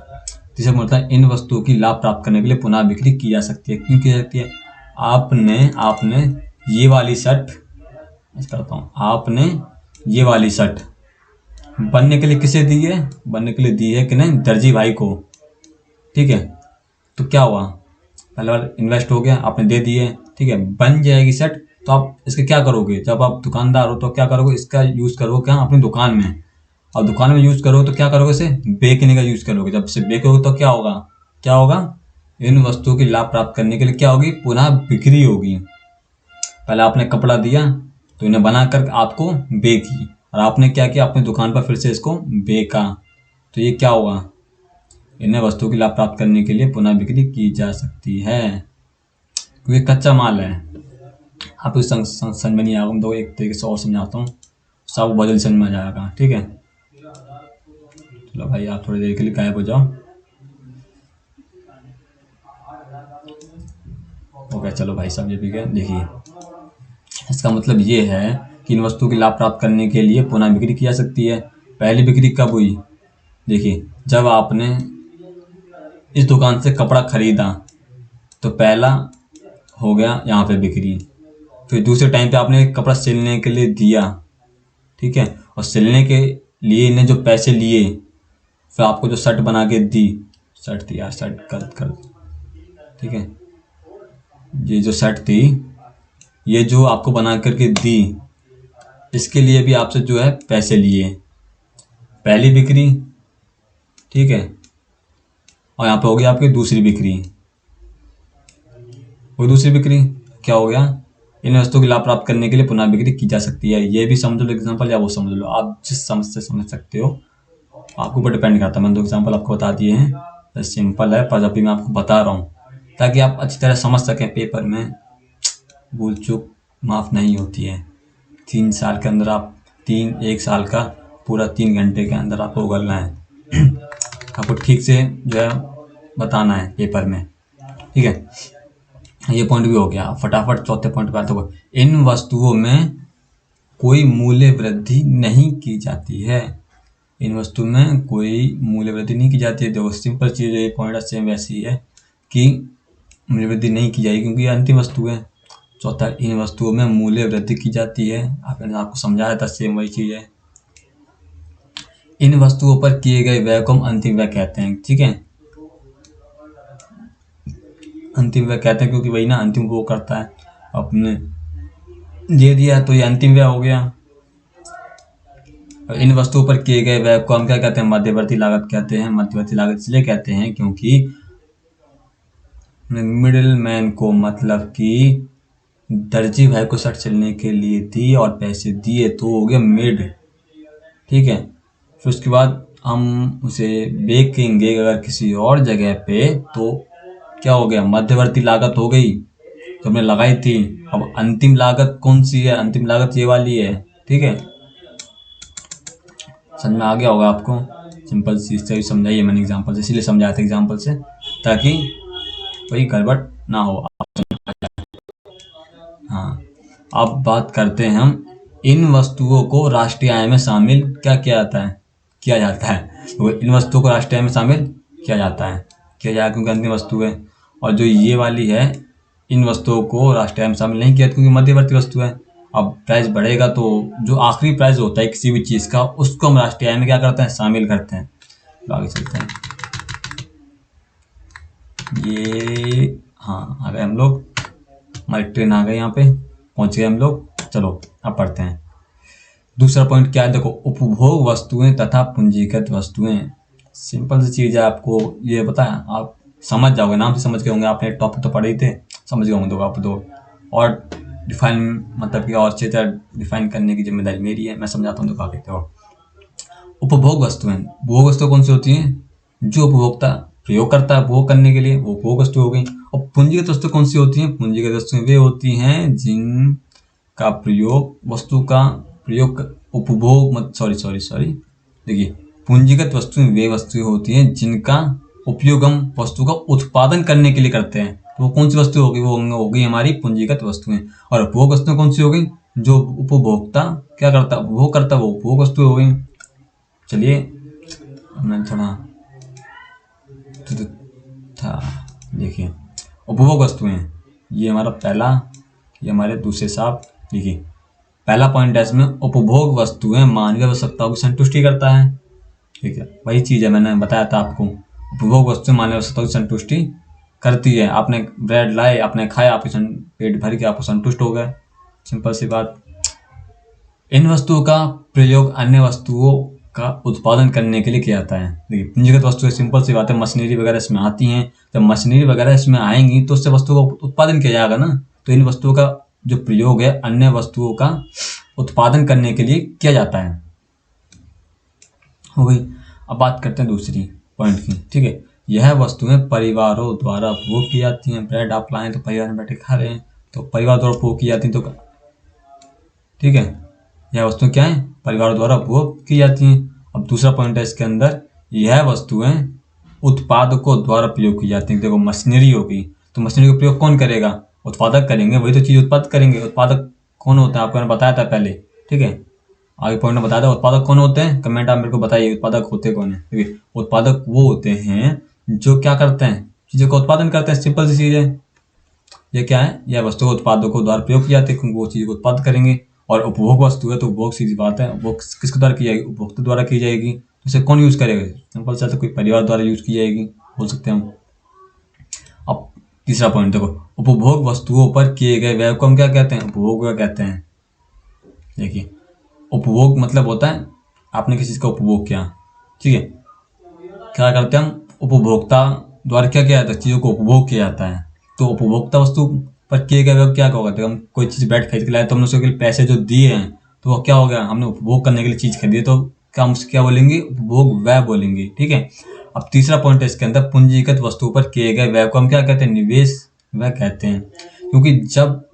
तीसरा मतलब इन वस्तुओं की लाभ प्राप्त करने के लिए पुनः बिक्री की जा सकती है। क्यों की जा सकती है, आपने ये वाली शर्ट करता हूँ, आपने ये वाली शर्ट बनने के लिए किसे दी है, बनने के लिए दी है कि नहीं, दर्जी भाई को, ठीक है। तो क्या हुआ, पहला बार इन्वेस्ट हो गया, आपने दे दिए, ठीक है, बन जाएगी शर्ट, तो आप इसके क्या करोगे, जब आप दुकानदार हो तो क्या करोगे, इसका यूज करोगे क्या अपनी दुकान में, और दुकान में यूज करोगे तो क्या करोगे, इसे बेचने का यूज करोगे। जब इसे बेचोगे तो क्या होगा, इन वस्तुओं की लाभ प्राप्त करने के लिए क्या होगी, पुनः बिक्री होगी। पहले आपने कपड़ा दिया तो इन्हें बनाकर आपको बेची, और आपने क्या किया, अपनी दुकान पर फिर से इसको बेचा, तो ये क्या होगा, इन्हें वस्तुओं की लाभ प्राप्त करने के लिए पुनः बिक्री की जा सकती है, क्योंकि कच्चा माल है। आपको समझ में नहीं आएगा, मैं तो एक तरीके से और समझाता हूँ, सब बदल समझ में आ जाएगा। ठीक है, चलो भाई आप थोड़ी देर के लिए गायब हो जाओ। ओके चलो भाई सब ये भी गया। देखिए इसका मतलब ये है कि इन वस्तुओं की लाभ प्राप्त करने के लिए पुनः बिक्री की जा सकती है। पहली बिक्री कब हुई, देखिए जब आपने इस दुकान से कपड़ा खरीदा तो पहला हो गया यहाँ पे बिक्री। फिर दूसरे टाइम पे आपने कपड़ा सिलने के लिए दिया, ठीक है, और सिलने के लिए इन्हें जो पैसे लिए, फिर आपको जो शर्ट बना के दी, शर्ट थी यार, शर्ट कर ठीक है, ये जो शर्ट थी ये जो आपको बना करके दी, इसके लिए भी आपसे जो है पैसे लिए, पहली बिक्री। ठीक है, और यहाँ पे हो गया आपकी दूसरी बिक्री। वो दूसरी बिक्री क्या हो गया, इन वस्तुओं की लाभ प्राप्त करने के लिए पुनः बिक्री की जा सकती है। ये भी समझ लो एग्जांपल, या वो समझ लो, आप जिस समझ से समझ सकते हो, आपके ऊपर डिपेंड करता है। मैंने दो एग्जांपल आपको बता दिए हैं, तो सिंपल है, पर अभी मैं आपको बता रहा हूँ ताकि आप अच्छी तरह समझ सकें। पेपर में भूल चूक माफ़ नहीं होती है। 3 साल के अंदर आप एक साल का पूरा 3 घंटे के अंदर आपको उगलना है आपको ठीक से जो है बताना है पेपर में। ठीक है, ये पॉइंट भी हो गया। फटाफट चौथे पॉइंट पे आते हुए, इन वस्तुओं में कोई मूल्य वृद्धि नहीं की जाती है। इन वस्तुओं में कोई मूल्य वृद्धि नहीं की जाती है। देखो सिंपल चीज़ है, ये पॉइंट सेम वैसी ही है कि मूल्य वृद्धि नहीं की जाएगी क्योंकि ये अंतिम वस्तु है। चौथा, इन वस्तुओं में मूल्य वृद्धि की जाती है। आपको समझाया था, सेम वही चीज़ है। इन वस्तुओं पर किए गए व्यय को हम अंतिम व्यय कहते हैं। ठीक है, अंतिम व्यय कहते हैं क्योंकि वही ना अंतिम वो करता है, अपने दे दिया तो ये अंतिम व्यय हो गया। इन वस्तुओं पर किए गए व्यय को हम क्या कहते हैं, मध्यवर्ती लागत कहते हैं। मध्यवर्ती लागत इसलिए कहते हैं क्योंकि मिडिल मैन को, मतलब कि दर्जी भाई को शर्ट सिलने के लिए दी और पैसे दिए तो हो गया मिड। ठीक है, फिर उसके बाद हम उसे बेचेंगे अगर किसी और जगह पे, तो क्या हो गया, मध्यवर्ती लागत हो गई जो हमने लगाई थी। अब अंतिम लागत कौन सी है, अंतिम लागत ये वाली है। ठीक है, समझ में आ गया होगा आपको। सिंपल चीज से समझाइए मैंने एग्जांपल से, इसीलिए समझाया था एग्जांपल से, ताकि कोई गड़बड़ ना हो। हाँ, अब बात करते हैं हम, इन वस्तुओं को राष्ट्रीय आय में शामिल क्या किया जाता है। तो इन वस्तुओं को राष्ट्रीय आय में शामिल किया जाता है, क्योंकि अंतिम वस्तु है। और जो ये वाली है, इन वस्तुओं को राष्ट्रीय आय में शामिल नहीं किया क्योंकि मध्यवर्ती वस्तु है। अब प्राइस बढ़ेगा तो जो आखिरी प्राइस होता है किसी भी चीज़ का, उसको हम राष्ट्रीय आय में क्या करते हैं, शामिल करते हैं। तो आगे चलते हैं। ये हाँ, आ गए हम लोग, हमारी ट्रेन आ गई, यहाँ पे पहुँच गए हम लोग। चलो अब पढ़ते हैं। दूसरा पॉइंट क्या है, देखो, उपभोग वस्तुएं तथा पूंजीगत वस्तुएं। सिंपल सी चीज़ है, आपको ये पता है, आप समझ जाओगे, नाम से समझ गए होंगे, आपने टॉपिक तो पढ़े ही थे, समझ गए होंगे। आप दो और डिफाइन, मतलब कि और अच्छी तरह डिफाइन करने की जिम्मेदारी मेरी है, मैं समझाता हूँ। तो आगे देखो, उपभोग वस्तुएं, उपभोग वस्तुएं कौन सी होती हैं, जो उपभोक्ता प्रयोग करता है उपभोग करने के लिए, वो उपभोग वस्तु हो गई। और पूंजीगत वस्तु कौन सी होती हैं, पूंजीगत वस्तुएं वे होती हैं जिनका प्रयोग, वस्तु का प्रयोग, उपभोग मत सॉरी देखिए, पूंजीगत वस्तुएं वे वस्तुएं होती हैं जिनका उपयोग हम वस्तु का उत्पादन करने के लिए करते हैं। तो वो कौन सी वस्तु होगी, वो होगी हमारी पूंजीगत वस्तुएं। और उपभोग वस्तुएं कौन सी हो गई, जो उपभोक्ता क्या करता, उपभोग करता, वो उपभोग वस्तु हो गई। चलिए मैं थोड़ा था, देखिए, उपभोग वस्तुएं, ये हमारा पहला, ये हमारे दूसरे साहब। देखिए पहला पॉइंट है इसमें, उपभोग वस्तुएं मानवीय आवश्यकताओं की संतुष्टि करता है। ठीक है, वही चीज़ है, मैंने बताया था आपको, उपभोग वस्तुएं मानवीय आवश्यकताओं की संतुष्टि करती है। आपने ब्रेड लाए, आपने खाया, आपके पेट भर के आपको संतुष्ट हो गए, सिंपल सी बात। इन वस्तुओं का प्रयोग अन्य वस्तुओं का उत्पादन करने के लिए किया जाता है। देखिए पूंजीगत वस्तुएं, सिंपल सी बात है, मशीनरी वगैरह इसमें आती हैं। जब मशीनरी वगैरह इसमें आएंगी तो उससे वस्तुओं का उत्पादन किया जाएगा ना। तो इन वस्तुओं का जो प्रयोग है अन्य वस्तुओं का उत्पादन करने के लिए किया जाता है, हो गई। अब बात करते हैं दूसरी पॉइंट की, ठीक है। यह वस्तुएं परिवारों द्वारा उपभोग की जाती हैं। ब्रेड आप लाएं तो परिवार में बैठे खा रहे हैं, तो परिवार द्वारा उपभोग की जाती हैं, तो ठीक है, यह वस्तुएं क्या है, परिवारों द्वारा उपभोग की जाती हैं। अब दूसरा पॉइंट है इसके अंदर, यह वस्तुएं उत्पादकों द्वारा प्रयोग की जाती हैं। देखो मशीनरी होगी तो मशीनरी का प्रयोग कौन करेगा, उत्पादक करेंगे, वही तो चीज उत्पादक करेंगे। उत्पादक कौन होता है, आपको मैंने बताया था पहले, ठीक है, आगे पॉइंट में बताया था उत्पादक कौन होते हैं। कमेंट आप मेरे को बताइए उत्पादक होते कौन है, ठीक है। उत्पादक वो होते हैं जो क्या करते हैं, चीजों का उत्पादन करते हैं। सिंपल सी चीज है, ये क्या है, यह वस्तु उत्पादकों द्वारा प्रयोग की जाती है क्योंकि वो चीज को उत्पादन करेंगे। और उपभोग वस्तु है तो उपभोग सीधी बात है, वो किसके द्वारा की जाएगी, उपभोक्ता द्वारा की जाएगी। तो इसे कौन यूज करेगा, सिंपल सा, तो कोई परिवार द्वारा यूज की जाएगी, बोल सकते हैं हम। अब तीसरा पॉइंट देखो, उपभोग वस्तुओं पर किए गए व्यय को हम क्या कहते हैं, उपभोग व्यय कहते हैं। देखिए उपभोग मतलब होता है आपने किसी चीज का उपभोग किया, ठीक है। क्या करते हैं हम, उपभोक्ता द्वारा क्या किया जाता है, चीजों को उपभोग किया जाता है। तो उपभोक्ता वस्तु पर किए गए व्यय क्या होगा, तो हम कोई चीज बैठ खरीद के लाए तो हमने उसके लिए पैसे जो दिए हैं तो वो क्या हो गया, हमने उपभोग करने के लिए चीज खरीदी, तो क्या हम क्या बोलेंगे, उपभोग व्यय बोलेंगे, ठीक है। अब तीसरा पॉइंट है इसके अंदर, पूंजीगत वस्तुओं पर किए गए व्यय को हम क्या कहते हैं, निवेश व्यय कहते हैं। क्योंकि जब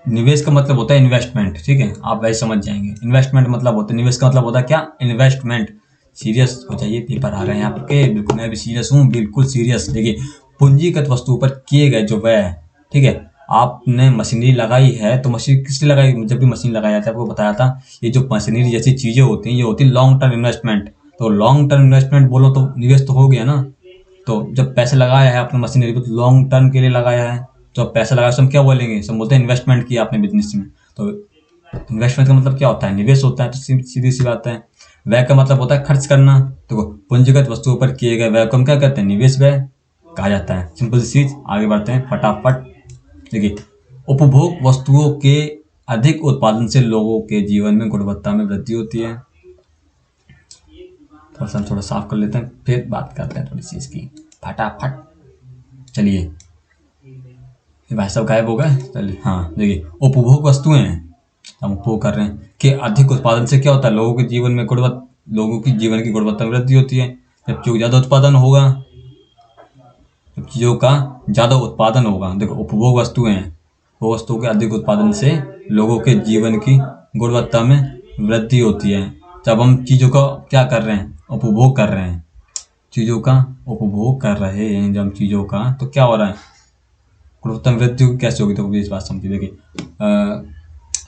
निवेश का मतलब होता है इन्वेस्टमेंट, ठीक है, आप वैसे समझ जाएंगे। इन्वेस्टमेंट मतलब होता है, निवेश का मतलब होता है क्या, इन्वेस्टमेंट। सीरियस हो जाइए, पेपर आ रहे हैं आपके, बिल्कुल मैं भी सीरियस हूँ, बिल्कुल सीरियस। देखिए पूंजीगत वस्तुओं पर किए गए जो व्यय है, ठीक है, आपने मशीनरी लगाई है तो मशीन किस लिए लगाई, जब भी मशीन लगाई जाती है आपको बताया था, ये जो मशीनरी जैसी चीजें होती हैं ये होती है लॉन्ग टर्म इन्वेस्टमेंट। तो लॉन्ग टर्म इन्वेस्टमेंट बोलो तो निवेश तो हो गया ना। तो जब पैसे लगाया है आपने मशीनरी पर, तो लॉन्ग टर्म के लिए लगाया है, तो अब पैसा लगाया तो हम क्या बोलेंगे, सब बोलते हैं इन्वेस्टमेंट किया आपने बिजनेस में। तो इन्वेस्टमेंट का मतलब क्या होता है, निवेश होता है। तो सीधी सी बात है। व्यय का मतलब होता है खर्च करना। तो पूंजीगत वस्तुओं पर किए गए व्यय को हम क्या कहते हैं, निवेश व्यय कहा जाता है। सिंपल सी चीज, आगे बढ़ते हैं फटाफट। देखिए उपभोग वस्तुओं के अधिक उत्पादन से लोगों के जीवन में गुणवत्ता में वृद्धि होती है। थोड़ा साफ कर लेते हैं, फिर बात करते हैं थोड़ी सी इसकी फटाफट। चलिए भाई साहब गायब हो गए, चलिए हाँ। देखिए उपभोग वस्तुएं हैं, हम उपभोग कर रहे हैं, कि अधिक उत्पादन से क्या होता है, लोगों के जीवन में लोगों की जीवन की गुणवत्ता में वृद्धि होती है। जब चीज़ों ज़्यादा उत्पादन होगा, जब चीज़ों का ज़्यादा उत्पादन होगा, देखो उपभोग वस्तुएं हैं, वो वस्तुओं के अधिक उत्पादन से लोगों के जीवन की गुणवत्ता में वृद्धि होती है। जब हम चीज़ों का क्या कर रहे हैं, उपभोग कर रहे हैं, चीज़ों का उपभोग कर रहे हैं जब चीज़ों का, तो क्या हो रहा है, गुणवत्ता में वृद्धि कैसे होगी, तो इस बात समझिए। देखिए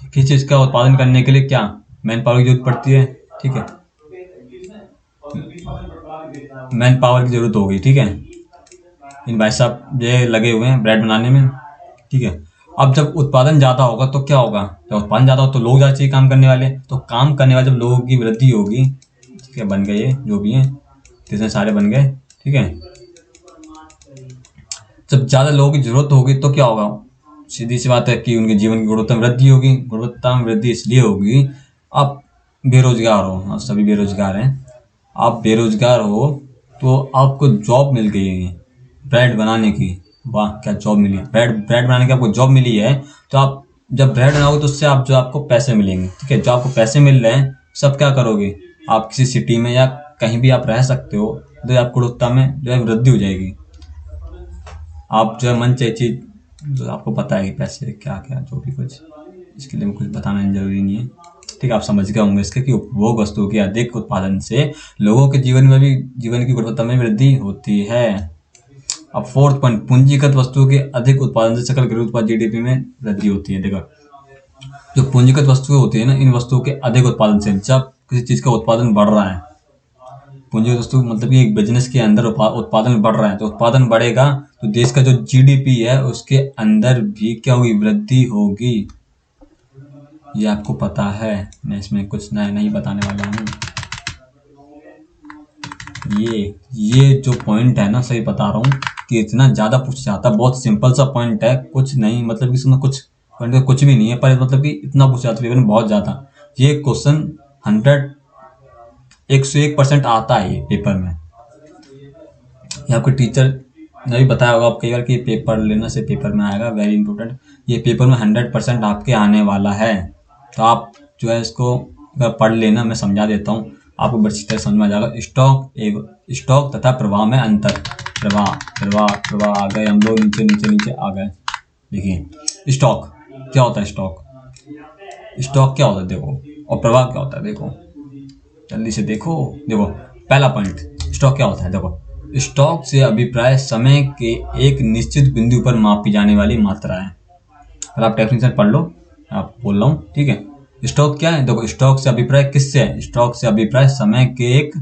किसी चीज़ का उत्पादन करने के लिए क्या मैन पावर की जरूरत पड़ती है, ठीक है, मैन पावर की जरूरत होगी, ठीक है। इन भाई साहब ये लगे हुए हैं ब्रेड बनाने में, ठीक है। अब जब उत्पादन ज़्यादा होगा तो क्या होगा, जब उत्पादन ज़्यादा हो तो लोग ज़्यादा चाहिए काम करने वाले, तो काम करने वाले जब लोगों की वृद्धि होगी, ठीक है, बन गए जो भी हैं, इतने सारे बन गए, ठीक है। जब ज़्यादा लोगों की जरूरत होगी तो क्या होगा, सीधी सी बात है कि उनके जीवन की गुणवत्ता में वृद्धि होगी। गुणवत्ता में वृद्धि इसलिए होगी, आप बेरोजगार हो, आप सभी बेरोजगार हैं, आप बेरोजगार हो तो आपको जॉब मिल गई है ब्रेड बनाने की, वाह क्या जॉब मिली है, ब्रेड बनाने की आपको जॉब मिली है। तो आप जब ब्रेड बनाओगे तो उससे आप जो आपको पैसे मिलेंगे, ठीक है, जो आपको पैसे मिल रहे हैं सब क्या करोगे, आप किसी सिटी में या कहीं भी आप रह सकते हो, तो आपको गुणवत्ता में जो है वृद्धि हो जाएगी। आप जो है मन चाहिए चीज, जो आपको पता है कि पैसे क्या क्या जो भी कुछ, इसके लिए कुछ बताना जरूरी नहीं है, ठीक है, आप समझ गए होंगे इसके कि उपभोग वस्तुओं के अधिक उत्पादन से लोगों के जीवन में भी जीवन की गुणवत्ता में वृद्धि होती है। अब फोर्थ पॉइंट, पूंजीगत वस्तुओं के अधिक उत्पादन से सकल घरेलू उत्पाद जीडीपी में वृद्धि होती है। देखो जो पूंजीगत वस्तुएं होती है ना, इन वस्तुओं के अधिक उत्पादन से, जब किसी चीज का उत्पादन बढ़ रहा है, पूंजीगत वस्तु मतलब कि एक बिजनेस के अंदर उत्पादन बढ़ रहा है, तो उत्पादन बढ़ेगा तो देश का जो जीडीपी है उसके अंदर भी क्या होगी, वृद्धि होगी। ये आपको पता है, मैं इसमें कुछ नया नहीं बताने वाला हूँ। ये जो पॉइंट है ना, सही बता रहा हूँ कि इतना ज़्यादा पूछा जाता है, बहुत सिंपल सा पॉइंट है, कुछ नहीं, मतलब कि इसमें कुछ पॉइंट कुछ भी नहीं है, पर मतलब कि इतना पूछा जाता है बहुत ज़्यादा। ये क्वेश्चन 101% आता है ये पेपर में। ये आपके टीचर ने भी बताया होगा आप कई बार कि पेपर लेने से पेपर में आएगा, वेरी इंपॉर्टेंट। ये पेपर में 100% आपके आने वाला है, तो आप जो है इसको अगर पढ़ लेना, मैं समझा देता हूँ। आपको बड़ी तरह समझ में आ जाएगा। स्टॉक तथा प्रवाह में अंतर। प्रवाह आ गए हम लोग, नीचे आ गए। देखिए स्टॉक क्या होता है, स्टॉक क्या होता है देखो, और प्रवाह क्या होता है देखो, जल्दी से देखो। पहला पॉइंट, स्टॉक क्या होता है देखो, स्टॉक से अभिप्राय समय के एक निश्चित बिंदु पर मापी जाने वाली मात्रा है। अगर आप डेफिनेशन पढ़ लो, आप बोल रहा हूँ, ठीक है। स्टॉक क्या है देखो, स्टॉक से अभिप्राय किससे है, स्टॉक से अभिप्राय समय के एक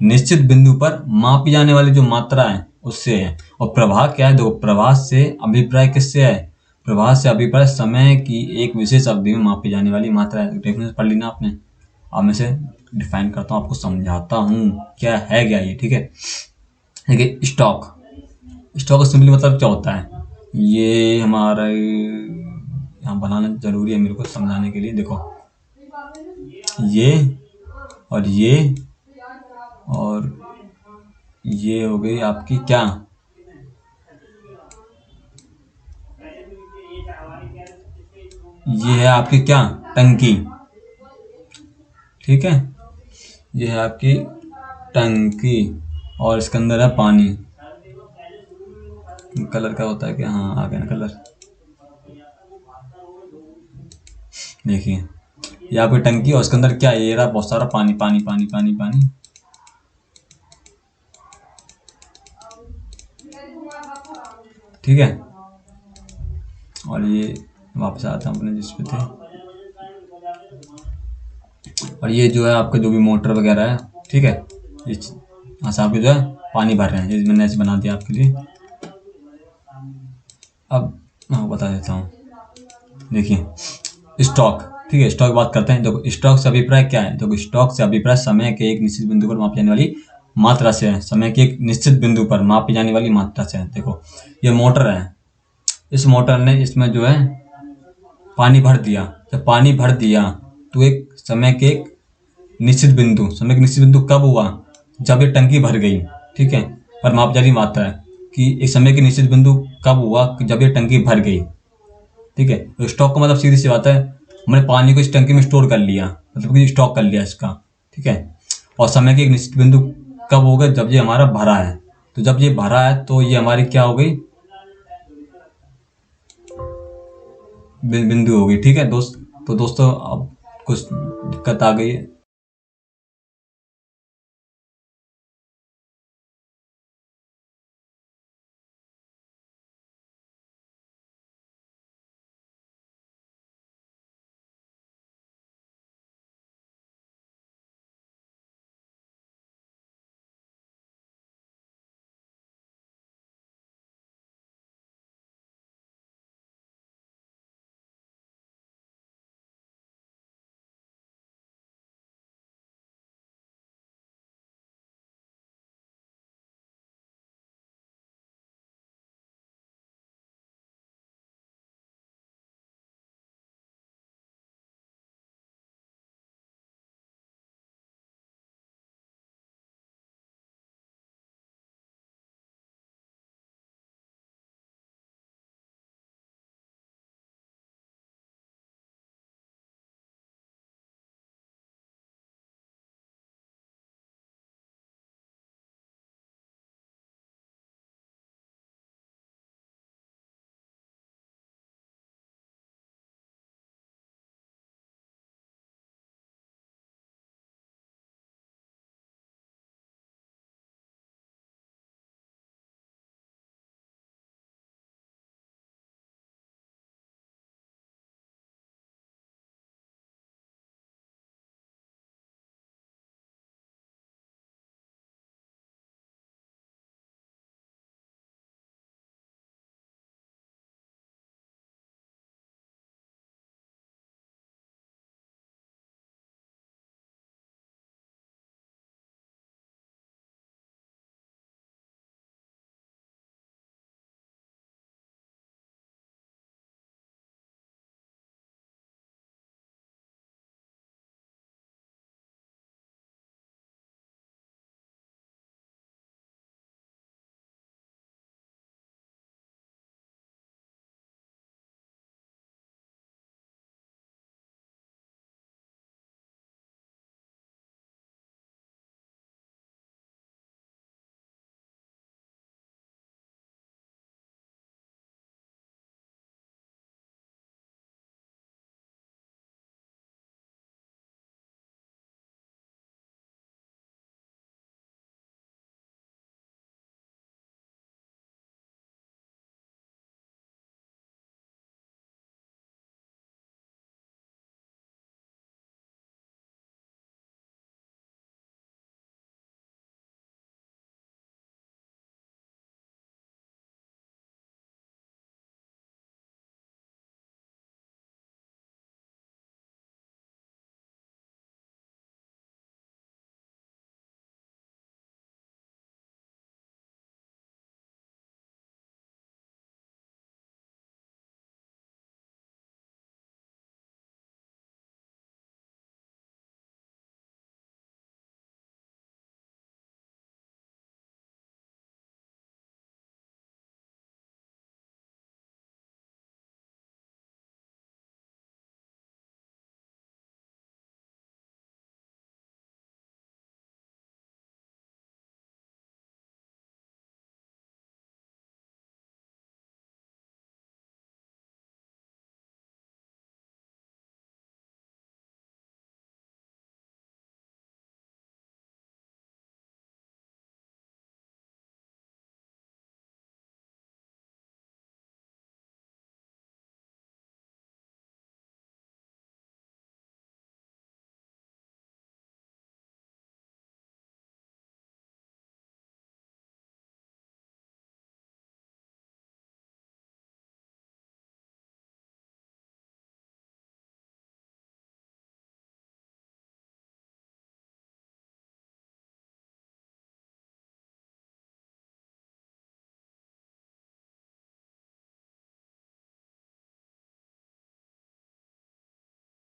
निश्चित बिंदु पर मापी जाने वाली जो मात्रा है उससे है। और प्रवाह क्या है देखो, प्रवाह से अभिप्राय किससे है, प्रवाह से अभिप्राय समय की एक विशेष अवधि में मापी जाने वाली मात्रा है। डेफिनेशन पढ़ ली ना आपने, अब मैं से डिफाइन करता हूँ, आपको समझाता हूँ क्या है क्या ये, ठीक है। देखिए स्टॉक सिंपली मतलब क्या होता है, ये हमारा यहाँ बनाना जरूरी है मेरे को समझाने के लिए। देखो ये और ये हो गई आपकी क्या, ये है आपकी क्या, टंकी, ठीक है। ये है आपकी टंकी और इसके अंदर है पानी। कलर का होता है क्या, हाँ आ गया ना कलर। देखिए ये आपकी टंकी और उसके अंदर क्या है, ये रहा बहुत सारा पानी पानी पानी पानी पानी, ठीक है। और ये वापस आता हूँ अपने जिस पे थे, और ये जो है आपका जो भी मोटर वगैरह है, ठीक है। यहाँ से आपके जो है पानी भर रहे हैं, ये मैंने ऐसे बना दिया आपके लिए। अब मैं बता देता हूँ, देखिए स्टॉक, ठीक है। स्टॉक बात करते हैं, देखो स्टॉक से अभिप्राय क्या है, देखो स्टॉक से अभिप्राय समय के एक निश्चित बिंदु पर मापी जाने वाली मात्रा से है, समय के एक निश्चित बिंदु पर मापी जाने वाली मात्रा से है। देखो ये मोटर है, इस मोटर ने इसमें जो है पानी भर दिया, जब पानी भर दिया तो एक समय के एक निश्चित बिंदु कब हुआ, जब ये टंकी भर गई, ठीक है। और माप जारी मात्रा है कि एक समय के निश्चित बिंदु कब हुआ, जब ये टंकी भर गई, ठीक है। तो स्टॉक का मतलब सीधी सी बात है, हमने पानी को इस टंकी में स्टोर कर लिया, मतलब कि स्टॉक कर लिया इसका, ठीक है। और समय के एक निश्चित बिंदु कब होगा, जब ये हमारा भरा है। तो जब ये भरा है तो ये हमारी क्या हो गई, बिंदु हो गई, ठीक है दोस्त। तो दोस्तों अब कुछ दिक्कत आ गई है